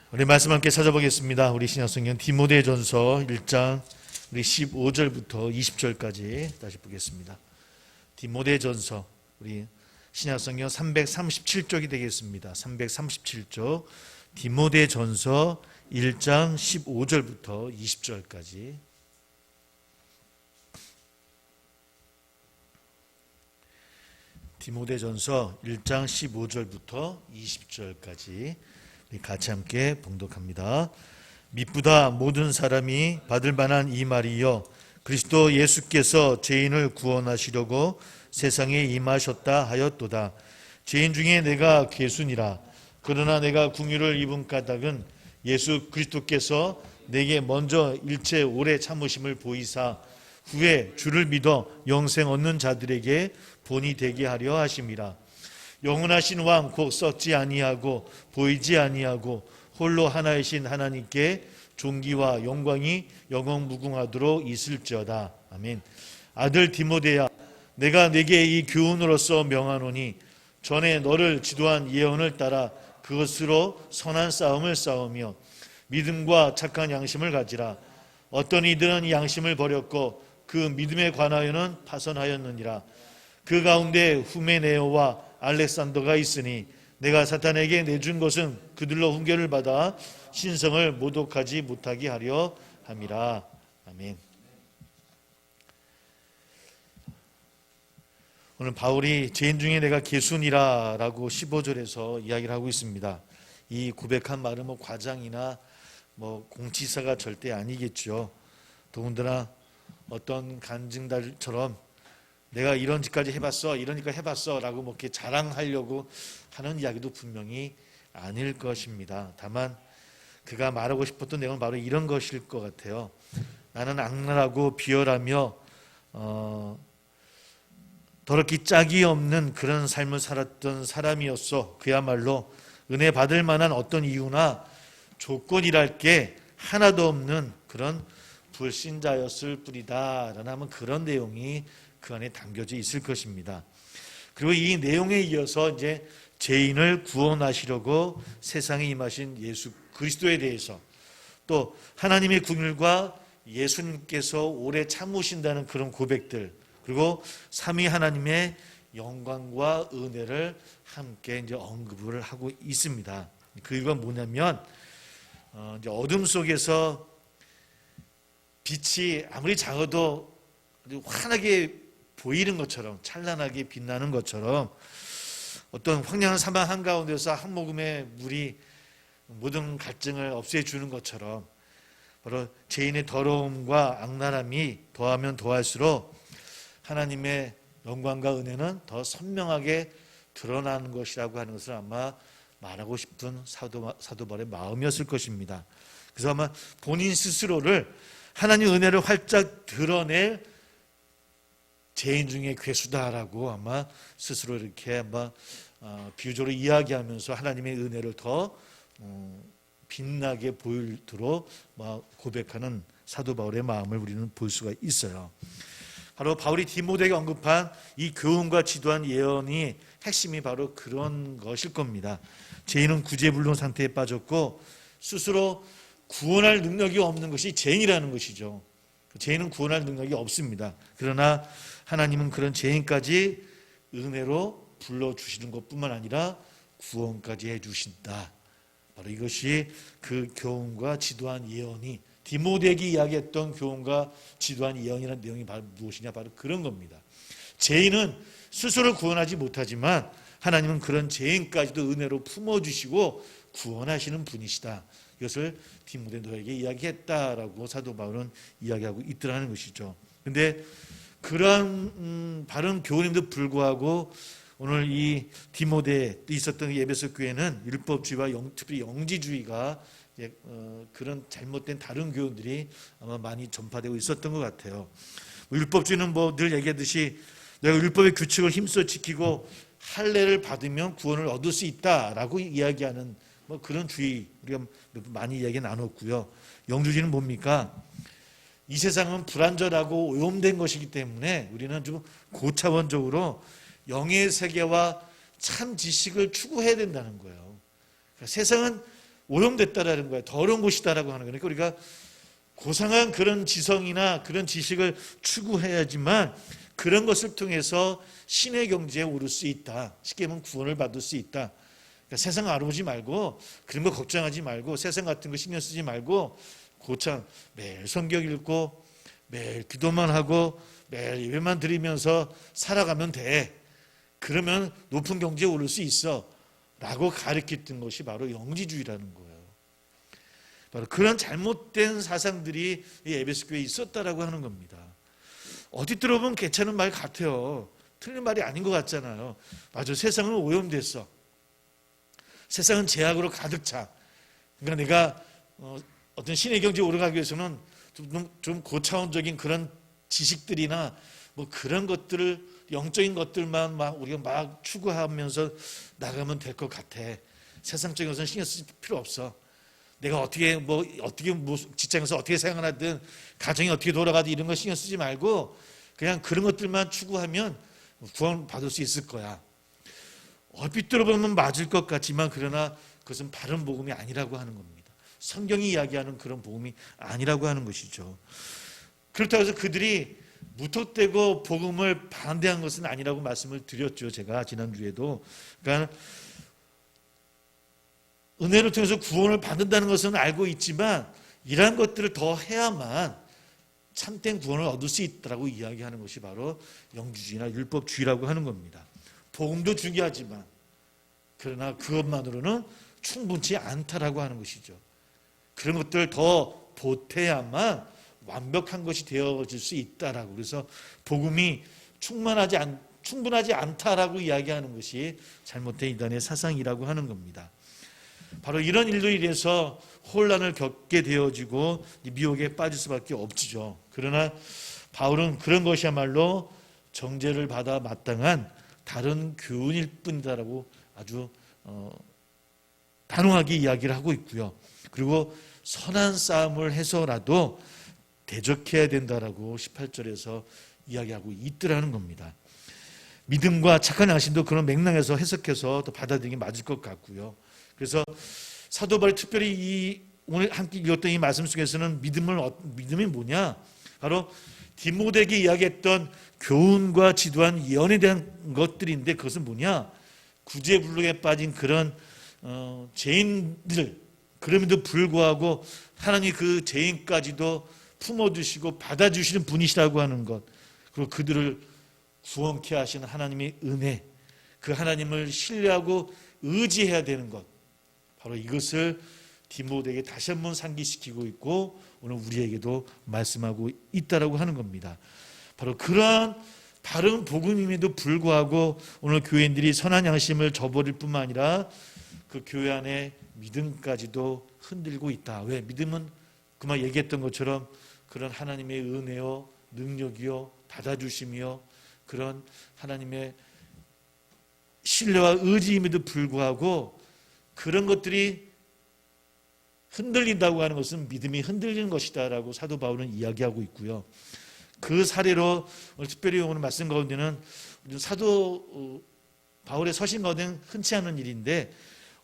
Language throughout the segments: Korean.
우리 말씀 함께 찾아보겠습니다. 우리 신약성경 디모데전서 1장 우리 15절부터 20절까지 다시 보겠습니다. 디모데전서 우리 신약성경 337쪽이 되겠습니다. 337쪽 디모데전서 1장 15절부터 20절까지. 디모데전서 1장 15절부터 20절까지 같이 함께 봉독합니다. 미쁘다 모든 사람이 받을 만한 이 말이여, 그리스도 예수께서 죄인을 구원하시려고 세상에 임하셨다 하였도다. 죄인 중에 내가 괴순이라. 그러나 내가 긍휼을 입은 까닭은 예수 그리스도께서 내게 먼저 일체 오래 참으심을 보이사 후에 주를 믿어 영생 얻는 자들에게 본이 되게 하려 하심이라. 영원하신 왕 곧 썩지 아니하고 보이지 아니하고 홀로 하나이신 하나님께 존귀와 영광이 영원무궁하도록 있을지어다. 아멘. 아들 디모데야, 내가 네게 이 교훈으로서 명하노니 전에 너를 지도한 예언을 따라 그것으로 선한 싸움을 싸우며 믿음과 착한 양심을 가지라. 어떤 이들은 이 양심을 버렸고 그 믿음에 관하여는 파선하였느니라. 그 가운데 후메네오와 알렉산더가 있으니 내가 사탄에게 내준 것은 그들로 훈계를 받아 신성을 모독하지 못하게 하려 함이라. 아멘. 오늘 바울이 죄인 중에 내가 괴순이라 라고 15절에서 이야기를 하고 있습니다. 이 고백한 말은 과장이나 공치사가 절대 아니겠죠. 더군다나 어떤 간증달처럼 내가 이런 짓까지 해봤어, 이러니까 해봤어 라고 이렇게 자랑하려고 하는 이야기도 분명히 아닐 것입니다. 다만 그가 말하고 싶었던 내용은 바로 이런 것일 것 같아요. 나는 악랄하고 비열하며 더럽기 짝이 없는 그런 삶을 살았던 사람이었어. 그야말로 은혜 받을 만한 어떤 이유나 조건이랄 게 하나도 없는 그런 불신자였을 뿐이다 라는 그런 내용이 그 안에 담겨져 있을 것입니다. 그리고 이 내용에 이어서 이제 죄인을 구원하시려고 세상에 임하신 예수 그리스도에 대해서, 또 하나님의 긍휼과 예수님께서 오래 참으신다는 그런 고백들, 그리고 삼위 하나님의 영광과 은혜를 함께 이제 언급을 하고 있습니다. 그 이유가 뭐냐면 이제 어둠 속에서 빛이 아무리 작아도 환하게 보이는 것처럼, 찬란하게 빛나는 것처럼, 어떤 황량한 사막 한가운데서 한 모금의 물이 모든 갈증을 없애주는 것처럼 바로 죄인의 더러움과 악랄함이 더하면 더할수록 하나님의 영광과 은혜는 더 선명하게 드러나는 것이라고 하는 것을 아마 말하고 싶은 사도 바울의 마음이었을 것입니다. 그래서 아마 본인 스스로를 하나님의 은혜를 활짝 드러낼 죄인 중에 괴수다라고 아마 스스로 이렇게 아마 비유적으로 이야기하면서 하나님의 은혜를 더 빛나게 보이도록 고백하는 사도 바울의 마음을 우리는 볼 수가 있어요. 바로 바울이 디모데에게 언급한 이 교훈과 지도한 예언이 핵심이 바로 그런 것일 겁니다. 죄인은 구제불능 상태에 빠졌고 스스로 구원할 능력이 없는 것이 죄인이라는 것이죠. 죄인은 구원할 능력이 없습니다. 그러나 하나님은 그런 죄인까지 은혜로 불러주시는 것뿐만 아니라 구원까지 해주신다. 바로 이것이 그 교훈과 지도한 예언이, 디모데에게 이야기했던 교훈과 지도한 예언이라는 내용이 바로 무엇이냐, 바로 그런 겁니다. 죄인은 스스로 구원하지 못하지만 하나님은 그런 죄인까지도 은혜로 품어주시고 구원하시는 분이시다. 이것을 디모데 너에게 이야기했다라고 사도 바울은 이야기하고 있더라는 것이죠. 그런데 그러한 바른 교훈임에도 불구하고 오늘 이 디모데에 있었던 에베소 교회는 율법주의와 특별히 영지주의가 그런 잘못된 다른 교훈들이 아마 많이 전파되고 있었던 것 같아요. 율법주의는 늘 얘기하듯이 내가 율법의 규칙을 힘써 지키고 할례를 받으면 구원을 얻을 수 있다라고 이야기하는 그런 주의 우리가 많이 이야기 나눴고요. 영주주의는 뭡니까? 이 세상은 불완전하고 오염된 것이기 때문에 우리는 좀 고차원적으로 영의 세계와 참 지식을 추구해야 된다는 거예요. 그러니까 세상은 오염됐다라는 거야. 더러운 곳이다라고 하는 거니까 우리가 고상한 그런 지성이나 그런 지식을 추구해야지만 그런 것을 통해서 신의 경지에 오를 수 있다. 쉽게 말하면 구원을 받을 수 있다. 그러니까 세상 알아보지 말고 그런 거 걱정하지 말고 세상 같은 거 신경 쓰지 말고 고참 매일 성경 읽고 매일 기도만 하고 매일 예배만 드리면서 살아가면 돼. 그러면 높은 경지에 오를 수 있어. 라고 가르쳤던 것이 바로 영지주의라는 거예요. 바로 그런 잘못된 사상들이 이 에베소 교회에 있었다라고 하는 겁니다. 어디 들어보면 괜찮은 말 같아요. 틀린 말이 아닌 것 같잖아요. 맞아, 세상은 오염됐어. 세상은 죄악으로 가득 차. 그러니까 내가 어떤 신의 경지에 오르가기 위해서는 좀 고차원적인 그런 지식들이나 뭐 그런 것들을 영적인 것들만 막 우리가 막 추구하면서 나가면 될 것 같아. 세상적인 것은 신경 쓸 필요 없어. 내가 어떻게 직장에서 어떻게 생활하든 가정이 어떻게 돌아가든 이런 거 신경 쓰지 말고 그냥 그런 것들만 추구하면 구원 받을 수 있을 거야. 얼핏 들어보면 맞을 것 같지만 그러나 그것은 바른 복음이 아니라고 하는 겁니다. 성경이 이야기하는 그런 복음이 아니라고 하는 것이죠. 그렇다고 해서 그들이 무턱대고 복음을 반대한 것은 아니라고 말씀을 드렸죠. 제가 지난주에도. 그러니까 은혜를 통해서 구원을 받는다는 것은 알고 있지만 이러한 것들을 더 해야만 참된 구원을 얻을 수 있다고 이야기하는 것이 바로 영주주의나 율법주의라고 하는 겁니다. 복음도 중요하지만 그러나 그것만으로는 충분치 않다라고 하는 것이죠. 그런 것들을 더 보태야만 완벽한 것이 되어질 수 있다라고. 그래서 복음이 충분하지 않다라고 이야기하는 것이 잘못된 이단의 사상이라고 하는 겁니다. 바로 이런 일로 인해서 혼란을 겪게 되어지고 미혹에 빠질 수밖에 없지요. 그러나 바울은 그런 것이야말로 정죄를 받아 마땅한 다른 교훈일 뿐이다라고 아주 단호하게 이야기를 하고 있고요. 그리고 선한 싸움을 해서라도 대적해야 된다라고 18절에서 이야기하고 있더라는 겁니다. 믿음과 착한 양심도 그런 맥락에서 해석해서 또 받아들이기 맞을 것 같고요. 그래서 사도 바울이 특별히 오늘 함께 읽었던 이 말씀 속에서는 믿음이 뭐냐? 바로 디모데에게 이야기했던 교훈과 지도한 예언에 대한 것들인데 그것은 뭐냐? 구제불능에 빠진 그런 죄인들, 그럼에도 불구하고 하나님 그 죄인까지도 품어주시고 받아주시는 분이시라고 하는 것, 그리고 그들을 구원케 하시는 하나님의 은혜, 그 하나님을 신뢰하고 의지해야 되는 것, 바로 이것을 디모데에게 다시 한번 상기시키고 있고 오늘 우리에게도 말씀하고 있다라고 하는 겁니다. 바로 그러한 바른 복음임에도 불구하고 오늘 교인들이 선한 양심을 저버릴 뿐만 아니라 그 교회 안에 믿음까지도 흔들고 있다. 왜? 믿음은 그만 얘기했던 것처럼 그런 하나님의 은혜요, 능력이요, 받아주심이요, 그런 하나님의 신뢰와 의지임에도 불구하고 그런 것들이 흔들린다고 하는 것은 믿음이 흔들리는 것이다라고 사도 바울은 이야기하고 있고요. 그 사례로 오늘 특별히 오늘 말씀 가운데는 사도 바울의 서신 가운데는 흔치 않은 일인데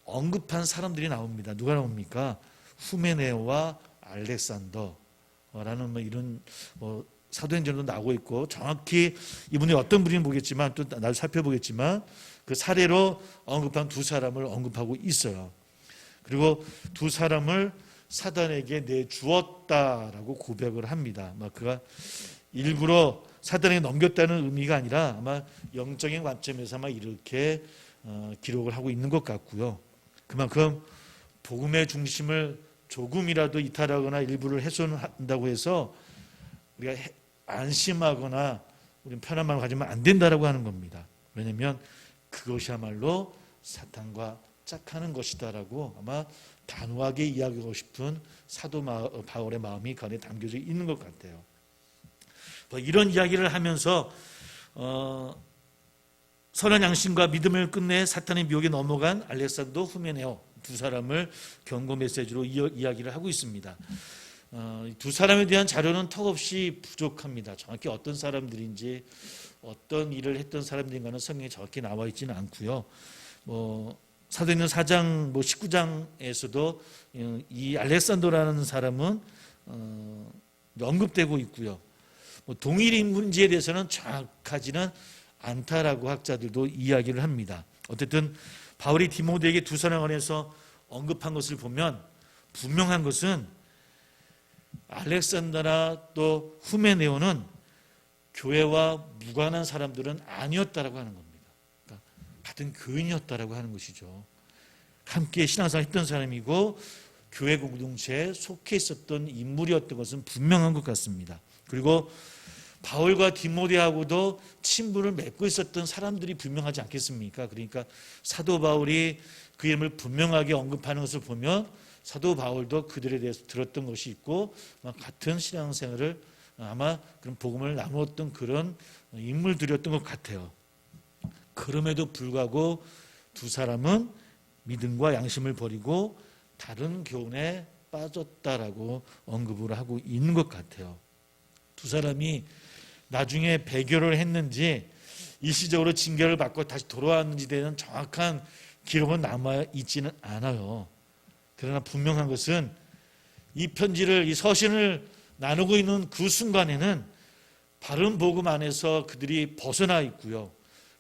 언급한 사람들이 나옵니다. 누가 나옵니까? 후메네오와 알렉산더라는 이런 사도행전도 나오고 있고 정확히 이분이 어떤 분인지 모르겠지만 또 나도 살펴보겠지만 그 사례로 언급한 두 사람을 언급하고 있어요. 그리고 두 사람을 사단에게 내주었다라고 고백을 합니다. 그가 일부러 사단에게 넘겼다는 의미가 아니라 아마 영적인 관점에서 아마 이렇게 기록을 하고 있는 것 같고요. 그만큼 복음의 중심을 조금이라도 이탈하거나 일부를 훼손한다고 해서 우리가 안심하거나 우리는 편한 마음을 가지면 안 된다라고 하는 겁니다. 왜냐하면 그것이야말로 사탄과 짝하는 것이다라고 아마 단호하게 이야기하고 싶은 사도 바울의 마음이 그 안에 담겨져 있는 것 같아요. 이런 이야기를 하면서 선한 양심과 믿음을 끝내 사탄의 미혹에 넘어간 알렉산더 후메네오 두 사람을 경고 메시지로 이야기를 하고 있습니다. 두 사람에 대한 자료는 턱없이 부족합니다. 정확히 어떤 사람들인지 어떤 일을 했던 사람들인가는 성경에 정확히 나와 있지는 않고요. 사도행전 4장 19장에서도 이 알렉산더라는 사람은 언급되고 있고요. 동일 문제에 대해서는 정확하지는 않다라고 학자들도 이야기를 합니다. 어쨌든 바울이 디모데에게 두 사람 안에서 언급한 것을 보면 분명한 것은 알렉산더나 또 후메네오는 교회와 무관한 사람들은 아니었다라고 하는 겁니다. 그러니까 같은 교인이었다라고 하는 것이죠. 함께 신앙생활 했던 사람이고 교회 공동체에 속해 있었던 인물이었던 것은 분명한 것 같습니다. 그리고 바울과 디모데하고도 친분을 맺고 있었던 사람들이 분명하지 않겠습니까? 그러니까 사도 바울이 그 이름을 분명하게 언급하는 것을 보면 사도 바울도 그들에 대해서 들었던 것이 있고 같은 신앙생활을 아마 그런 복음을 나누었던 그런 인물들이었던 것 같아요. 그럼에도 불구하고 두 사람은 믿음과 양심을 버리고 다른 교훈에 빠졌다라고 언급을 하고 있는 것 같아요. 두 사람이 나중에 배교를 했는지 일시적으로 징계를 받고 다시 돌아왔는지 대한 정확한 기록은 남아있지는 않아요. 그러나 분명한 것은 이 편지를, 이 서신을 나누고 있는 그 순간에는 바른 복음 안에서 그들이 벗어나 있고요.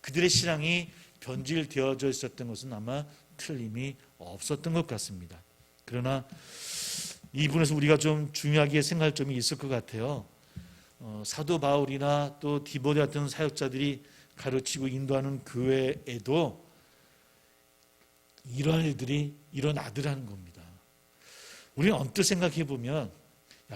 그들의 신앙이 변질되어져 있었던 것은 아마 틀림이 없었던 것 같습니다. 그러나 이 부분에서 우리가 좀 중요하게 생각할 점이 있을 것 같아요. 사도 바울이나 또 디모데 같은 사역자들이 가르치고 인도하는 교회에도 이러한 일들이 일어나더라는 겁니다. 우리는 언뜻 생각해 보면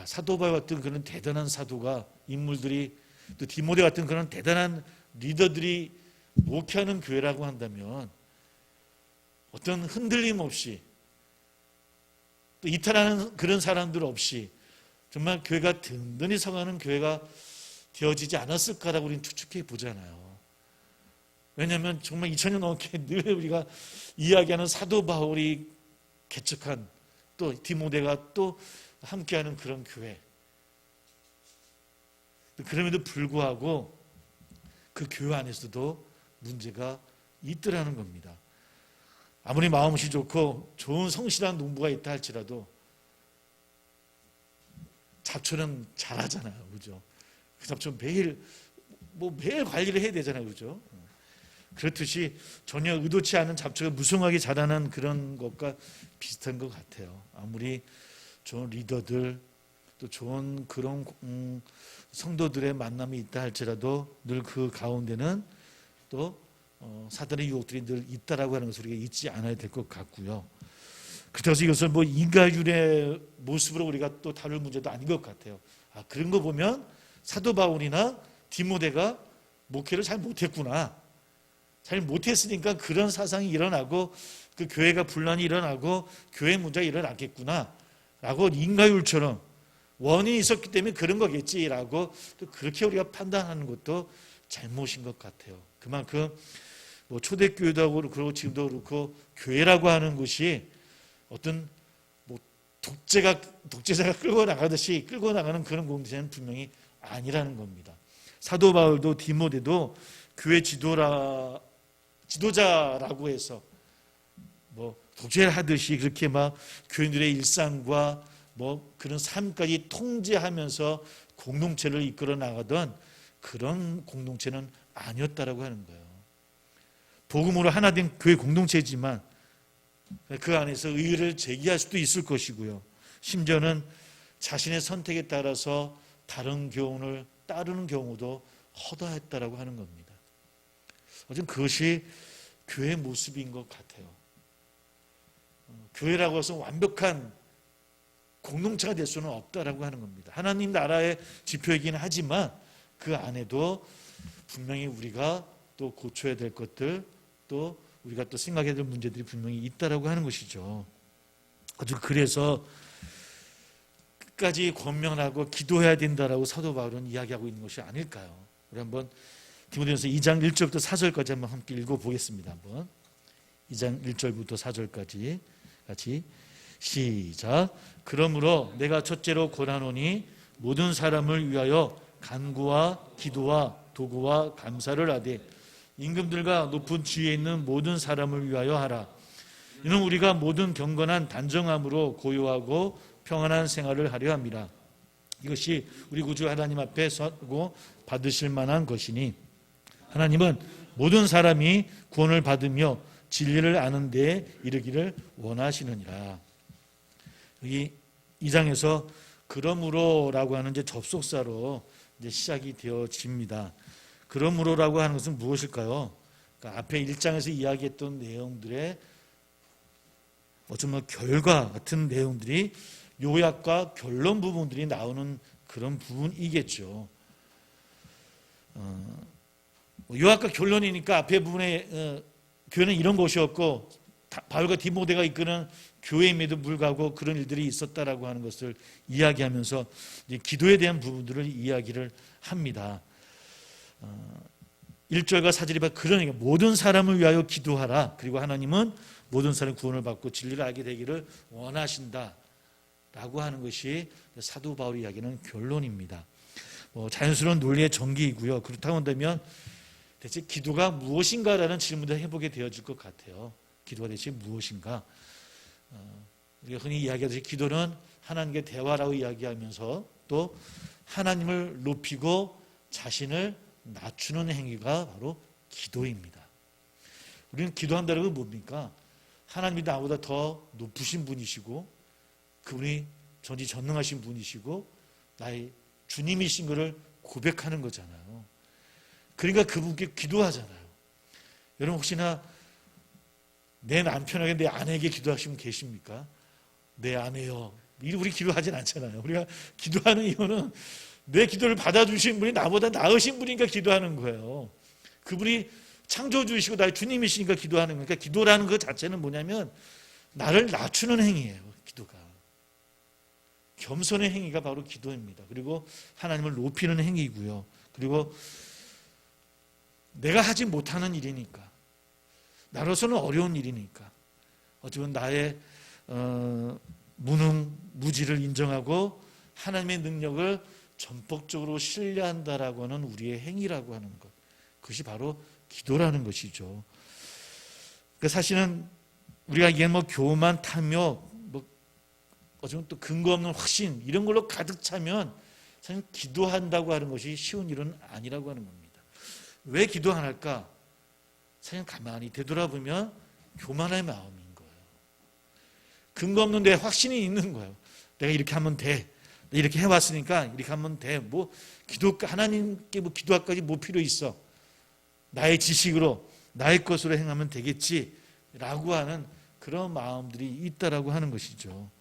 사도 바울 같은 그런 대단한 사도가 인물들이 또 디모데 같은 그런 대단한 리더들이 목회하는 교회라고 한다면 어떤 흔들림 없이 또 이탈하는 그런 사람들 없이 정말 교회가 든든히 서가는 교회가 되어지지 않았을까라고 우리는 추측해 보잖아요. 왜냐하면 정말 2000년 넘게 늘 우리가 이야기하는 사도 바울이 개척한 또 디모데가 또 함께하는 그런 교회. 그럼에도 불구하고 그 교회 안에서도 문제가 있더라는 겁니다. 아무리 마음씨 좋고 좋은 성실한 농부가 있다 할지라도 잡초는 잘하잖아요, 그죠? 그 잡초 매일 관리를 해야 되잖아요, 그죠? 그렇듯이 전혀 의도치 않은 잡초가 무성하게 자라는 그런 것과 비슷한 것 같아요. 아무리 좋은 리더들 또 좋은 그런 성도들의 만남이 있다 할지라도 늘 그 가운데는 또 사단의 유혹들이 늘 있다라고 하는 것을 우리가 잊지 않아야 될 것 같고요. 그래서 이것을 인간율의 모습으로 우리가 또 다룰 문제도 아닌 것 같아요. 그런 거 보면 사도 바울이나 디모데가 목회를 잘 못했구나. 잘 못했으니까 그런 사상이 일어나고 그 교회가 분란이 일어나고 교회 문제가 일어났겠구나 라고 인간율처럼 원인이 있었기 때문에 그런 거겠지라고 또 그렇게 우리가 판단하는 것도 잘못인 것 같아요. 그만큼 초대교회도 그렇고 지금도 그렇고 교회라고 하는 것이 어떤 독재자가 끌고 나가듯이 끌고 나가는 그런 공동체는 분명히 아니라는 겁니다. 사도 바울도 디모데도 교회 지도자라고 해서 독재를 하듯이 그렇게 교인들의 일상과 그런 삶까지 통제하면서 공동체를 이끌어 나가던 그런 공동체는 아니었다라고 하는 거예요. 복음으로 하나 된 교회 공동체지만 그 안에서 의의를 제기할 수도 있을 것이고요. 심지어는 자신의 선택에 따라서 다른 교훈을 따르는 경우도 허다했다라고 하는 겁니다. 어쨌든 그것이 교회의 모습인 것 같아요. 교회라고 해서 완벽한 공동체가 될 수는 없다라고 하는 겁니다. 하나님 나라의 지표이긴 하지만 그 안에도 분명히 우리가 또 고쳐야 될 것들 또 우리가 또 생각해야 될 문제들이 분명히 있다라고 하는 것이죠. 그래서 끝까지 권면하고 기도해야 된다라고 사도 바울은 이야기하고 있는 것이 아닐까요? 우리 한번 디모데전서 2장 1절부터 4절까지 한번 함께 읽어보겠습니다. 한번 2장 1절부터 4절까지 같이 시작. 그러므로 내가 첫째로 권하노니 모든 사람을 위하여 간구와 기도와 도구와 감사를 하되 임금들과 높은 지위에 있는 모든 사람을 위하여 하라. 이는 우리가 모든 경건한 단정함으로 고요하고 평안한 생활을 하려 합니다. 이것이 우리 구주 하나님 앞에 서고 받으실 만한 것이니 하나님은 모든 사람이 구원을 받으며 진리를 아는 데에 이르기를 원하시느니라. 이 2장에서 그러므로라고 하는 이제 접속사로 이제 시작이 되어집니다. 그러므로라고 하는 것은 무엇일까요? 그러니까 앞에 1장에서 이야기했던 내용들의 어쩌면 결과 같은 내용들이 요약과 결론 부분들이 나오는 그런 부분이겠죠. 요약과 결론이니까 앞에 부분에 교회는 이런 곳이었고 바울과 디모데가 이끄는 교회임에도 불구하고 그런 일들이 있었다라고 하는 것을 이야기하면서 이제 기도에 대한 부분들을 이야기를 합니다. 1절과 4절이 봐 그러니까 모든 사람을 위하여 기도하라. 그리고 하나님은 모든 사람이 구원을 받고 진리를 알게 되기를 원하신다 라고 하는 것이 사도 바울이 이야기하는 결론입니다. 자연스러운 논리의 전기이고요. 그렇다고 한다면 대체 기도가 무엇인가라는 질문을 해보게 되어질 것 같아요. 기도가 대체 무엇인가? 우리가 흔히 이야기하듯이 기도는 하나님께 대화라고 이야기하면서 또 하나님을 높이고 자신을 낮추는 행위가 바로 기도입니다. 우리는 기도한다는 건 뭡니까? 하나님이 나보다 더 높으신 분이시고 그분이 전지전능하신 분이시고 나의 주님이신 것을 고백하는 거잖아요. 그러니까 그분께 기도하잖아요. 여러분 혹시나 내 남편에게 내 아내에게 기도하시면 계십니까? 내 아내요. 우리 기도하진 않잖아요. 우리가 기도하는 이유는 내 기도를 받아주신 분이 나보다 나으신 분이니까 기도하는 거예요. 그분이 창조주이시고 나의 주님이시니까 기도하는 거니까 기도라는 것 자체는 뭐냐면 나를 낮추는 행위예요. 기도가. 겸손의 행위가 바로 기도입니다. 그리고 하나님을 높이는 행위이고요. 그리고 내가 하지 못하는 일이니까 나로서는 어려운 일이니까 어쩌면 나의 무능, 무지를 인정하고 하나님의 능력을 전폭적으로 신뢰한다라고 하는 우리의 행위라고 하는 것, 그것이 바로 기도라는 것이죠. 그러니까 사실은 우리가 이게 교만, 탐욕, 어쩌면 또 근거 없는 확신 이런 걸로 가득 차면 사실 기도한다고 하는 것이 쉬운 일은 아니라고 하는 겁니다. 왜 기도 안 할까? 사실 가만히 되돌아보면 교만의 마음인 거예요. 근거 없는 데 확신이 있는 거예요. 내가 이렇게 하면 돼. 이렇게 해왔으니까 이렇게 하면 돼. 하나님께 기도할 까지 뭐 필요 있어. 나의 지식으로 나의 것으로 행하면 되겠지라고 하는 그런 마음들이 있다라고 하는 것이죠.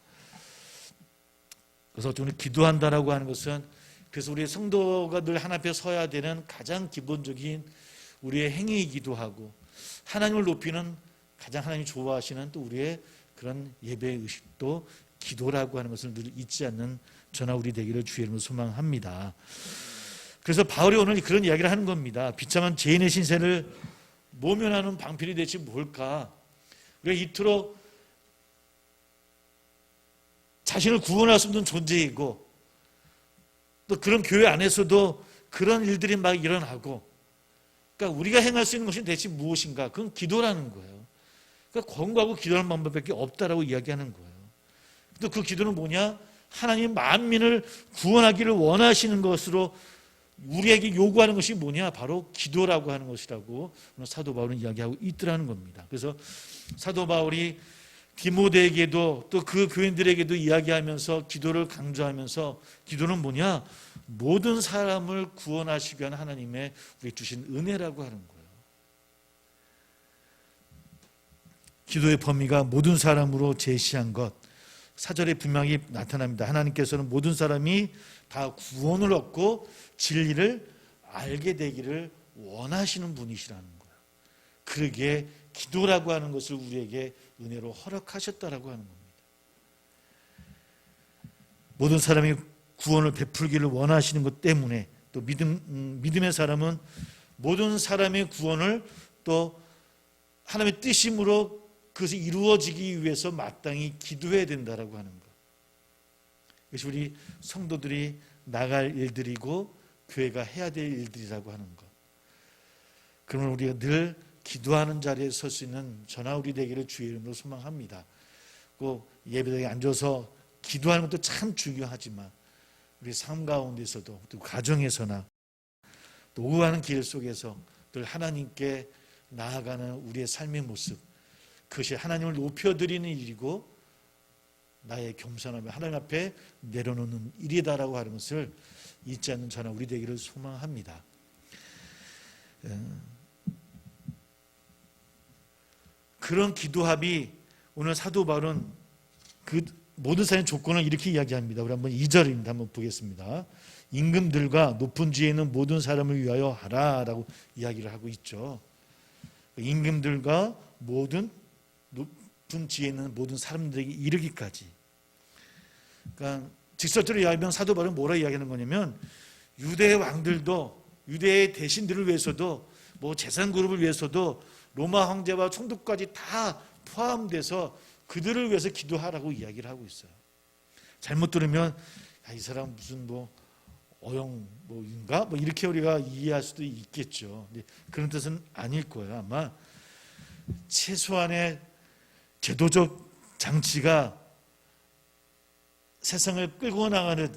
그래서 저는 기도한다라고 하는 것은 그래서 우리 성도가 늘 하나님 앞에 서야 되는 가장 기본적인 우리의 행위이기도 하고 하나님을 높이는 가장 하나님이 좋아하시는 또 우리의 그런 예배의 의식도 기도라고 하는 것을 늘 잊지 않는 저나 우리 되기를 주의 이름으로 소망합니다. 그래서 바울이 오늘 그런 이야기를 하는 겁니다. 비참한 죄인의 신세를 모면하는 방편이 대체 뭘까? 우리가 이토록 자신을 구원할 수 없는 존재이고 또 그런 교회 안에서도 그런 일들이 막 일어나고 그러니까 우리가 행할 수 있는 것이 대체 무엇인가? 그건 기도라는 거예요. 그러니까 권고하고 기도하는 방법밖에 없다라고 이야기하는 거예요. 또 그 기도는 뭐냐? 하나님 만민을 구원하기를 원하시는 것으로 우리에게 요구하는 것이 뭐냐? 바로 기도라고 하는 것이라고 사도 바울은 이야기하고 있더라는 겁니다. 그래서 사도 바울이 디모데에게도 또 그 교인들에게도 이야기하면서 기도를 강조하면서 기도는 뭐냐? 모든 사람을 구원하시기 위한 하나님의 우리 주신 은혜라고 하는 거예요. 기도의 범위가 모든 사람으로 제시한 것 4절에 분명히 나타납니다. 하나님께서는 모든 사람이 다 구원을 얻고 진리를 알게 되기를 원하시는 분이시라는 거예요. 그러기에 기도라고 하는 것을 우리에게 은혜로 허락하셨다라고 하는 겁니다. 모든 사람이 구원을 베풀기를 원하시는 것 때문에 또 믿음의 사람은 모든 사람의 구원을 또 하나님의 뜻임으로 그것이 이루어지기 위해서 마땅히 기도해야 된다라고 하는 것. 이것이 우리 성도들이 나갈 일들이고 교회가 해야 될 일들이라고 하는 것. 그러면 우리가 늘 기도하는 자리에 설 수 있는 저나 우리 되기를 주의 이름으로 소망합니다. 꼭 예배당에 앉아서 기도하는 것도 참 중요하지만 우리 삶 가운데서도 또 가정에서나 또 오가는 길 속에서 늘 하나님께 나아가는 우리의 삶의 모습, 그것이 하나님을 높여드리는 일이고 나의 겸손함을 하나님 앞에 내려놓는 일이다라고 하는 것을 잊지 않는 저나 우리 되기를 소망합니다. 그런 기도합이 오늘 사도 바울은 그 모든 사람의 조건을 이렇게 이야기합니다. 우리 한번 2절입니다. 한번 보겠습니다. 임금들과 높은 지에 있는 모든 사람을 위하여 하라라고 이야기를 하고 있죠. 임금들과 모든 높은 지에 있는 모든 사람들에게 이르기까지. 그러니까 직설적으로 이야기하면 사도 바울은 뭐라 이야기하는 거냐면 유대의 왕들도 유대의 대신들을 위해서도 뭐 재산 그룹을 위해서도 로마 황제와 총독까지 다 포함돼서 그들을 위해서 기도하라고 이야기를 하고 있어요. 잘못 들으면 이 사람 무슨 뭐 어영인가 뭐 이렇게 우리가 이해할 수도 있겠죠. 그런 뜻은 아닐 거예요. 아마 최소한의 제도적 장치가 세상을 끌고 나가는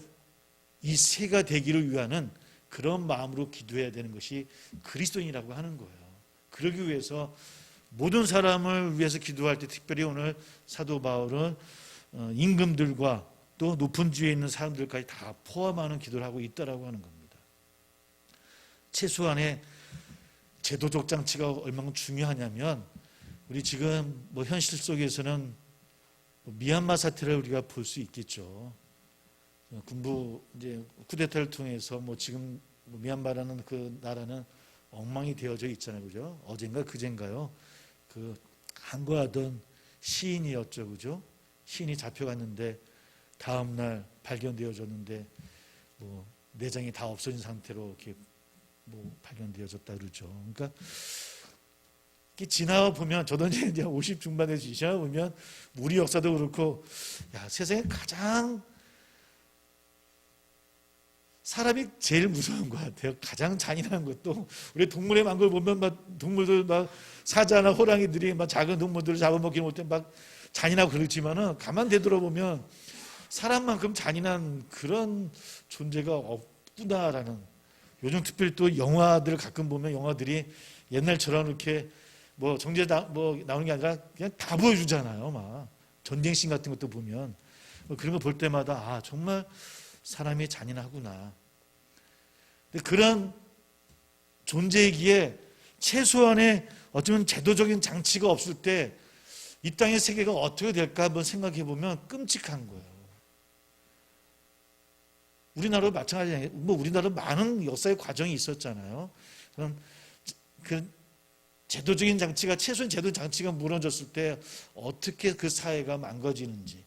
이 새가 되기를 위하는 그런 마음으로 기도해야 되는 것이 그리스도인이라고 하는 거예요. 그러기 위해서 모든 사람을 위해서 기도할 때 특별히 오늘 사도 바울은 임금들과 또 높은 지위에 있는 사람들까지 다 포함하는 기도를 하고 있다라고 하는 겁니다. 최소한의 제도적 장치가 얼마나 중요하냐면 우리 지금 뭐 현실 속에서는 미얀마 사태를 우리가 볼 수 있겠죠. 군부 이제 쿠데타를 통해서 뭐 지금 미얀마라는 그 나라는 엉망이 되어져 있잖아요, 그죠? 어젠가 그젠가요. 그 항거하던 시인이었죠, 그죠? 시인이 잡혀갔는데 다음 날 발견되어졌는데 뭐 내장이 다 없어진 상태로 이렇게 뭐 발견되어졌다 그러죠. 그러니까 지나와 보면 저도 이제 50 중반에 지나와 보면 우리 역사도 그렇고 세상에 가장 사람이 제일 무서운 것 같아요. 가장 잔인한 것도 우리 동물의 망걸 보면 막 동물들 막 사자나 호랑이들이 막 작은 동물들을 잡아먹기 못해 막 잔인하고 그렇지만은 가만 되돌아보면 사람만큼 잔인한 그런 존재가 없구나라는. 요즘 특별히 또 영화들을 가끔 보면 영화들이 옛날처럼 이렇게 뭐 정제 뭐 나오는 게 아니라 그냥 다 보여주잖아요. 막 전쟁씬 같은 것도 보면 그런 거 볼 때마다 정말 사람이 잔인하구나. 근데 그런 존재이기에 최소한의 어쩌면 제도적인 장치가 없을 때 이 땅의 세계가 어떻게 될까 한번 생각해 보면 끔찍한 거예요. 우리나라도 마찬가지예요. 뭐 우리나라도 많은 역사의 과정이 있었잖아요. 그럼 그 제도적인 장치가 최소한 제도 장치가 무너졌을 때 어떻게 그 사회가 망가지는지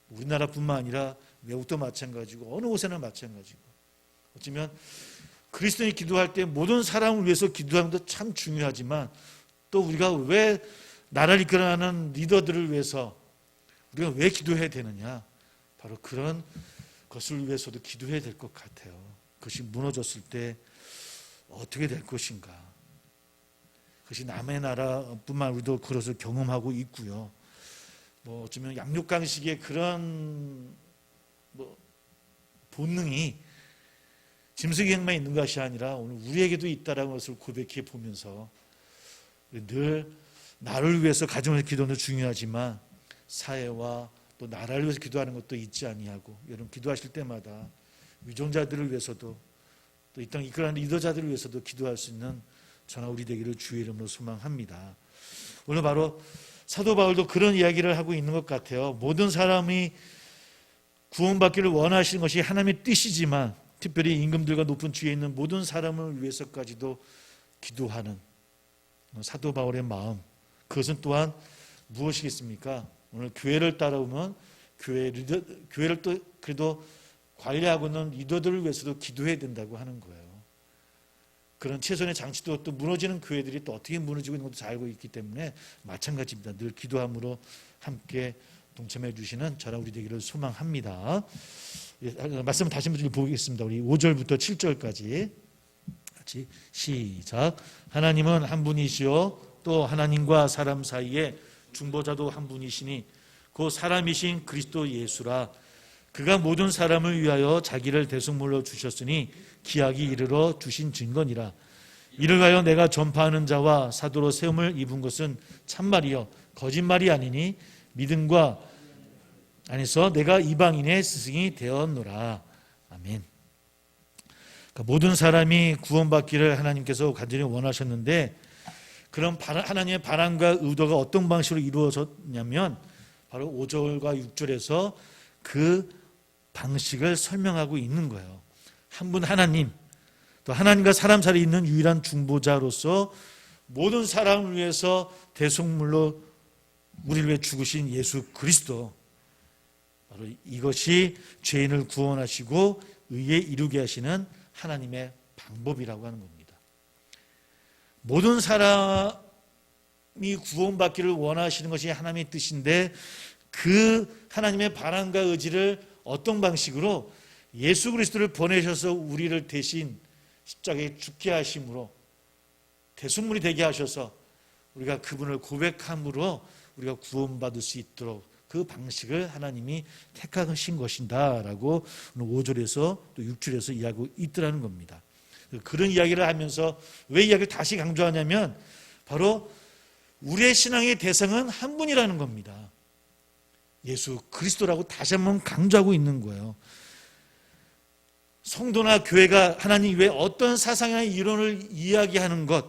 우리나라뿐만 아니라 외국도 마찬가지고 어느 곳에나 마찬가지고 어쩌면 그리스도인이 기도할 때 모든 사람을 위해서 기도하는 것도 참 중요하지만 또 우리가 왜 나라를 이끌어가는 리더들을 위해서 우리가 왜 기도해야 되느냐 바로 그런 것을 위해서도 기도해야 될 것 같아요. 그것이 무너졌을 때 어떻게 될 것인가. 그것이 남의 나라뿐만 우리도 그것을 경험하고 있고요. 뭐 어쩌면 양육강식의 그런 뭐 본능이 짐승에게만 있는 것이 아니라 오늘 우리에게도 있다라는 것을 고백해 보면서 늘 나를 위해서 가정을 기도는 중요하지만 사회와 또 나라를 위해서 기도하는 것도 잊지 아니하고 여러분 기도하실 때마다 위종자들을 위해서도 또 이 땅 이끌어가는 리더자들을 위해서도 기도할 수 있는 저나 우리 되기를 주의 이름으로 소망합니다. 오늘 바로 사도 바울도 그런 이야기를 하고 있는 것 같아요. 모든 사람이 구원받기를 원하시는 것이 하나님의 뜻이지만 특별히 임금들과 높은 주위에 있는 모든 사람을 위해서까지도 기도하는 사도 바울의 마음, 그것은 또한 무엇이겠습니까? 오늘 교회를 따라오면 교회를 또 그래도 관리하고 있는 리더들을 위해서도 기도해야 된다고 하는 거예요. 그런 최선의 장치도 또 무너지는 교회들이 또 어떻게 무너지고 있는 것도 잘 알고 있기 때문에 마찬가지입니다. 늘 기도함으로 함께 동참해 주시는 저랑 우리 되기를 소망합니다. 말씀을 다시 한번 보겠습니다. 우리 5절부터 7절까지 같이 시작. 하나님은 한 분이시요 또 하나님과 사람 사이에 중보자도 한 분이시니 그 사람이신 그리스도 예수라. 그가 모든 사람을 위하여 자기를 대속물로 주셨으니 기약이 이르러 주신 증거니라. 이를 하여 내가 전파하는 자와 사도로 세움을 입은 것은 참말이요 거짓말이 아니니 믿음과 안에서 내가 이방인의 스승이 되었노라. 아멘. 그러니까 모든 사람이 구원받기를 하나님께서 간절히 원하셨는데, 그런 하나님의 바람과 의도가 어떤 방식으로 이루어졌냐면 바로 5절과 6절에서 그 방식을 설명하고 있는 거예요. 한 분 하나님, 또 하나님과 사람 사이에 있는 유일한 중보자로서 모든 사람을 위해서 대속물로 우리를 위해 죽으신 예수 그리스도, 바로 이것이 죄인을 구원하시고 의에 이루게 하시는 하나님의 방법이라고 하는 겁니다. 모든 사람이 구원받기를 원하시는 것이 하나님의 뜻인데, 그 하나님의 바람과 의지를 어떤 방식으로 예수 그리스도를 보내셔서 우리를 대신 십자가에 죽게 하심으로 대속물이 되게 하셔서 우리가 그분을 고백함으로 우리가 구원받을 수 있도록 그 방식을 하나님이 택하신 것이다라고 5절에서 또 6절에서 이야기하고 있더라는 겁니다. 그런 이야기를 하면서 왜 이야기를 다시 강조하냐면 바로 우리의 신앙의 대상은 한 분이라는 겁니다. 예수 그리스도라고 다시 한번 강조하고 있는 거예요. 성도나 교회가 하나님 외에 어떤 사상이나 이론을 이야기하는 것,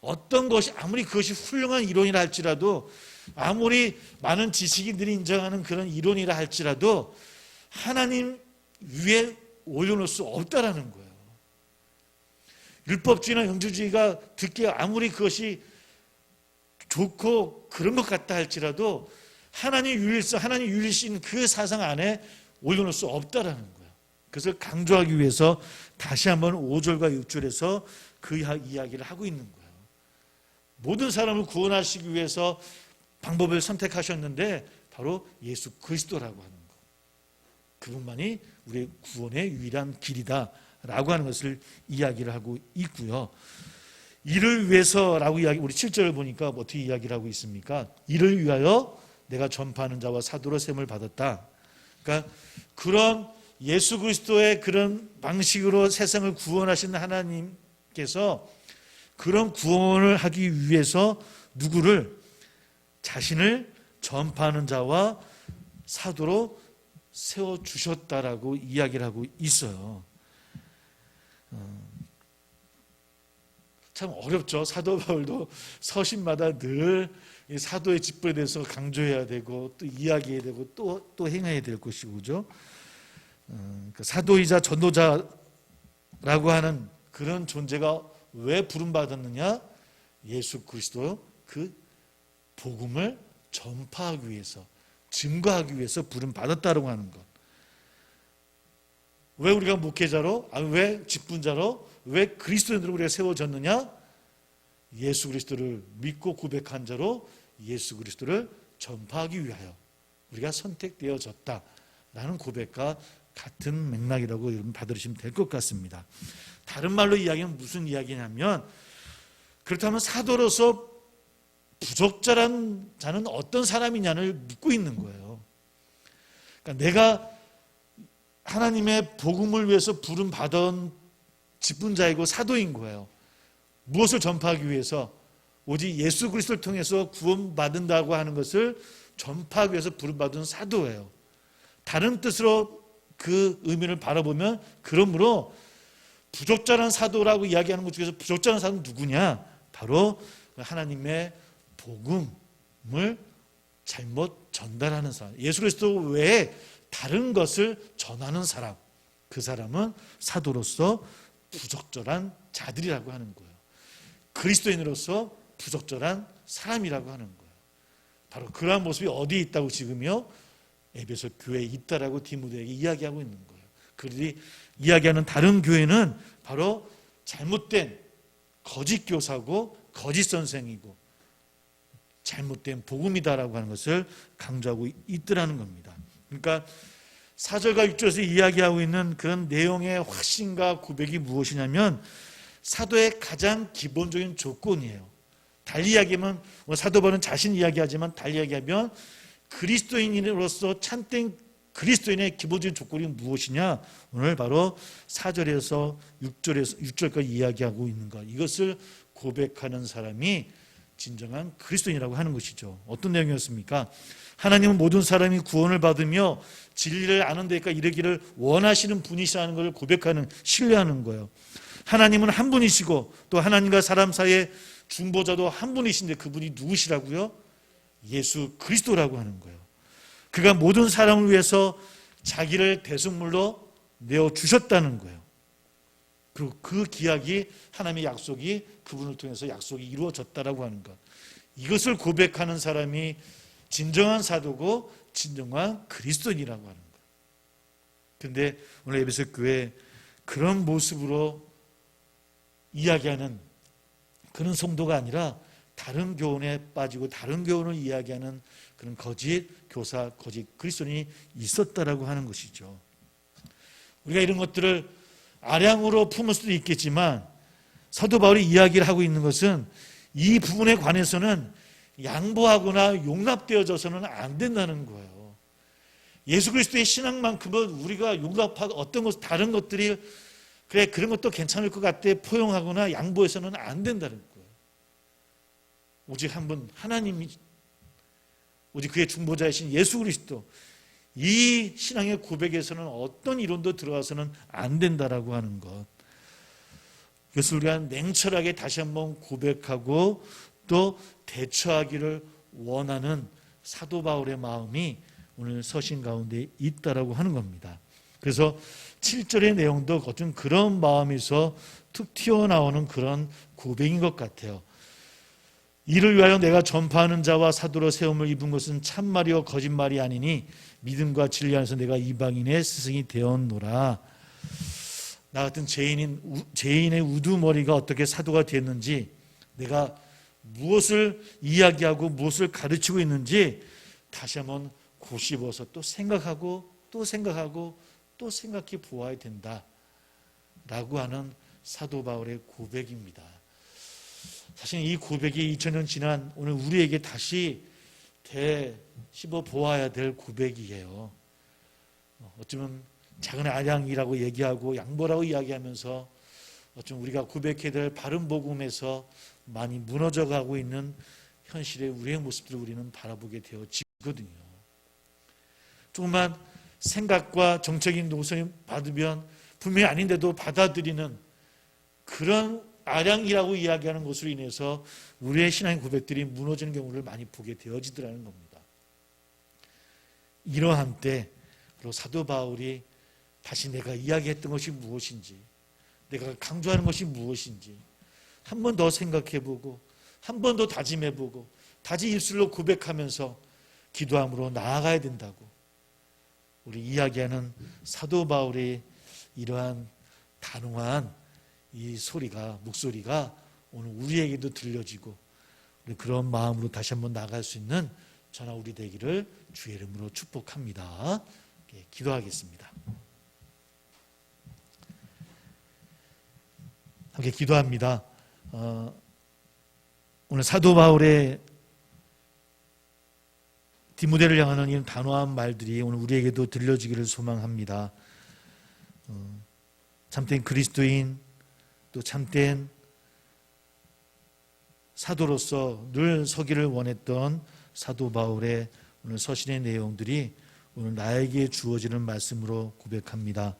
어떤 것이 아무리 그것이 훌륭한 이론이라 할지라도, 아무리 많은 지식인들이 인정하는 그런 이론이라 할지라도 하나님 위에 올려놓을 수 없다라는 거예요. 율법주의나 영주주의가 듣기에 아무리 그것이 좋고 그런 것 같다 할지라도 하나님 유일성, 하나님 유일신 그 사상 안에 올려놓을 수 없다라는 거예요. 그것을 강조하기 위해서 다시 한번 5절과 6절에서 그 이야기를 하고 있는 거예요. 모든 사람을 구원하시기 위해서 방법을 선택하셨는데 바로 예수 그리스도라고 하는 것, 그분만이 우리의 구원의 유일한 길이다라고 하는 것을 이야기를 하고 있고요. 이를 위해서라고 이야기, 우리 7절을 보니까 어떻게 이야기를 하고 있습니까? 이를 위하여 내가 전파하는 자와 사도로 셈을 받았다. 그러니까 그런 예수 그리스도의 그런 방식으로 세상을 구원하신 하나님께서 그런 구원을 하기 위해서 누구를, 자신을 전파하는 자와 사도로 세워주셨다라고 이야기를 하고 있어요. 참 어렵죠. 사도 바울도 서신마다 늘 사도의 직분에 대해서 강조해야 되고 또 이야기해야 되고 또 행해야 될 것이고, 그죠? 사도이자 전도자라고 하는 그런 존재가 왜 부름받았느냐? 예수 그리스도 그 복음을 전파하기 위해서, 증거하기 위해서 부름받았다고 하는 것. 왜 우리가 목회자로, 왜 직분자로, 왜 그리스도인으로 우리가 세워졌느냐? 예수 그리스도를 믿고 고백한 자로 예수 그리스도를 전파하기 위하여 우리가 선택되어졌다라는 고백과 같은 맥락이라고 여러분 받으시면 될 것 같습니다. 다른 말로 이야기는 무슨 이야기냐면, 그렇다면 사도로서 부적절한 자는 어떤 사람이냐를 묻고 있는 거예요. 그러니까 내가 하나님의 복음을 위해서 부름받은 직분자이고 사도인 거예요. 무엇을 전파하기 위해서? 오직 예수 그리스도를 통해서 구원받는다고 하는 것을 전파하기 위해서 부름받은 사도예요. 다른 뜻으로 그 의미를 바라보면, 그러므로 부적절한 사도라고 이야기하는 것 중에서 부적절한 사도는 누구냐? 바로 하나님의 복음을 잘못 전달하는 사람, 예수 그리스도 외에 다른 것을 전하는 사람, 그 사람은 사도로서 부적절한 자들이라고 하는 거예요. 그리스도인으로서 부적절한 사람이라고 하는 거예요. 바로 그러한 모습이 어디에 있다고 지금요? 에베소 교회에 있다라고 디모데에게 이야기하고 있는 거예요. 그들이 이야기하는 다른 교회는 바로 잘못된 거짓 교사고 거짓 선생이고 잘못된 복음이다라고 하는 것을 강조하고 있더라는 겁니다. 그러니까 4절과 6절에서 이야기하고 있는 그런 내용의 확신과 고백이 무엇이냐면 사도의 가장 기본적인 조건이에요. 달리 이야기하면 오늘 사도 바울은 자신 이야기하지만 달리 이야기하면 그리스도인으로서 참된 그리스도인의 기본적인 조건이 무엇이냐? 오늘 바로 4절에서 6절까지 이야기하고 있는 것. 이것을 고백하는 사람이 진정한 그리스도인이라고 하는 것이죠. 어떤 내용이었습니까? 하나님은 모든 사람이 구원을 받으며 진리를 아는 데까지 이르기를 원하시는 분이시라는 것을 고백하는, 신뢰하는 거예요. 하나님은 한 분이시고 또 하나님과 사람 사이의 중보자도 한 분이신데 그분이 누구시라고요? 예수 그리스도라고 하는 거예요. 그가 모든 사람을 위해서 자기를 대속물로 내어주셨다는 거예요. 그 기약이, 하나님의 약속이 그분을 통해서 약속이 이루어졌다라고 하는 것. 이것을 고백하는 사람이 진정한 사도고 진정한 그리스도인이라고 하는 것. 그런데 오늘 에베소 교회 그런 모습으로 이야기하는 그런 성도가 아니라 다른 교훈에 빠지고 다른 교훈을 이야기하는 그런 거짓 교사, 거짓 그리스도인이 있었다라고 하는 것이죠. 우리가 이런 것들을 아량으로 품을 수도 있겠지만 사도 바울이 이야기를 하고 있는 것은 이 부분에 관해서는 양보하거나 용납되어져서는 안 된다는 거예요. 예수 그리스도의 신앙만큼은 우리가 용납하고 어떤 것, 다른 것들이 그래 그런 것도 괜찮을 것 같아 포용하거나 양보해서는 안 된다는 거예요. 오직 한 분 하나님이, 오직 그의 중보자이신 예수 그리스도, 이 신앙의 고백에서는 어떤 이론도 들어가서는 안 된다라고 하는 것. 이것을 우리가 냉철하게 다시 한번 고백하고 또 대처하기를 원하는 사도 바울의 마음이 오늘 서신 가운데 있다라고 하는 겁니다. 그래서 7절의 내용도 어떤 그런 마음에서 툭 튀어나오는 그런 고백인 것 같아요. 이를 위하여 내가 전파하는 자와 사도로 세움을 입은 것은 참말이요 거짓말이 아니니 믿음과 진리 안에서 내가 이방인의 스승이 되었노라. 나 같은 죄인의 우두머리가 어떻게 사도가 됐는지, 내가 무엇을 이야기하고 무엇을 가르치고 있는지 다시 한번 고씹어서 또 생각하고 또 생각하고 또 생각해 보아야 된다라고 하는 사도 바울의 고백입니다. 사실 이 고백이 2000년 지난 오늘 우리에게 다시 되씹어 보아야 될 고백이에요. 어쩌면 작은 아량이라고 얘기하고 양보라고 이야기하면서 어쩌면 우리가 고백해야 될 바른 복음에서 많이 무너져가고 있는 현실의 우리의 모습들을 우리는 바라보게 되어지거든요. 조금만 생각과 정책인 노선을 받으면 분명히 아닌데도 받아들이는 그런 아량이라고 이야기하는 것으로 인해서 우리의 신앙의 고백들이 무너지는 경우를 많이 보게 되어지더라는 겁니다. 이러한 때 사도 바울이 다시 내가 이야기했던 것이 무엇인지, 내가 강조하는 것이 무엇인지 한 번 더 생각해보고 한 번 더 다짐해보고 다시 입술로 고백하면서 기도함으로 나아가야 된다고 우리 이야기하는 사도 바울의 이러한 단호한 이 목소리가 오늘 우리에게도 들려지고 우리 그런 마음으로 다시 한번 나갈 수 있는 저나 우리 되기를 주의 이름으로 축복합니다. 기도하겠습니다. 함께 기도합니다. 오늘 사도 바울의 디모데를 향하는 이런 단호한 말들이 오늘 우리에게도 들려지기를 소망합니다. 참된 그리스도인, 또 참된 사도로서 늘 서기를 원했던 사도 바울의 오늘 서신의 내용들이 오늘 나에게 주어지는 말씀으로 고백합니다.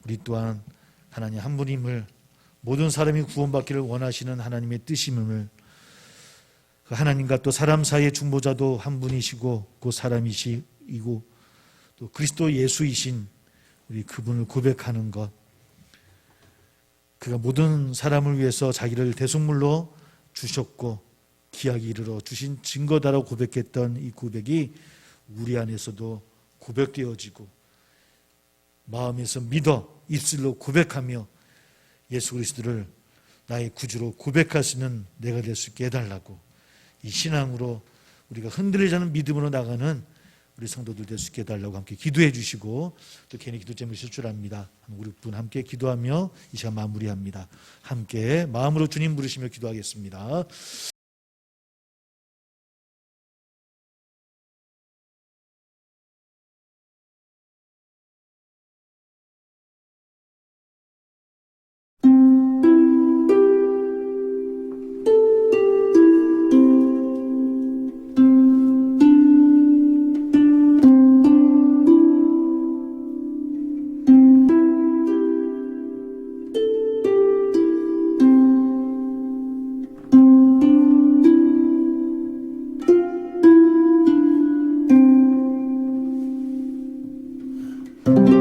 우리 또한 하나님 한 분임을, 모든 사람이 구원받기를 원하시는 하나님의 뜻임을, 그 하나님과 또 사람 사이의 중보자도 한 분이시고 그 사람이시고 또 그리스도 예수이신 우리 그분을 고백하는 것, 그가 모든 사람을 위해서 자기를 대속물로 주셨고 기약이 이르러 주신 증거다라고 고백했던 이 고백이 우리 안에서도 고백되어지고 마음에서 믿어 입술로 고백하며 예수 그리스도를 나의 구주로 고백할 수 있는 내가 될 수 있게 해달라고, 이 신앙으로 우리가 흔들리지 않는 믿음으로 나가는 우리 성도들 될 수 있게 해달라고 함께 기도해 주시고, 또 괜히 기도 제목이 있을 줄 압니다. 우리 분 함께 기도하며 이 시간 마무리합니다. 함께 마음으로 주님 부르시며 기도하겠습니다. 기도합니다.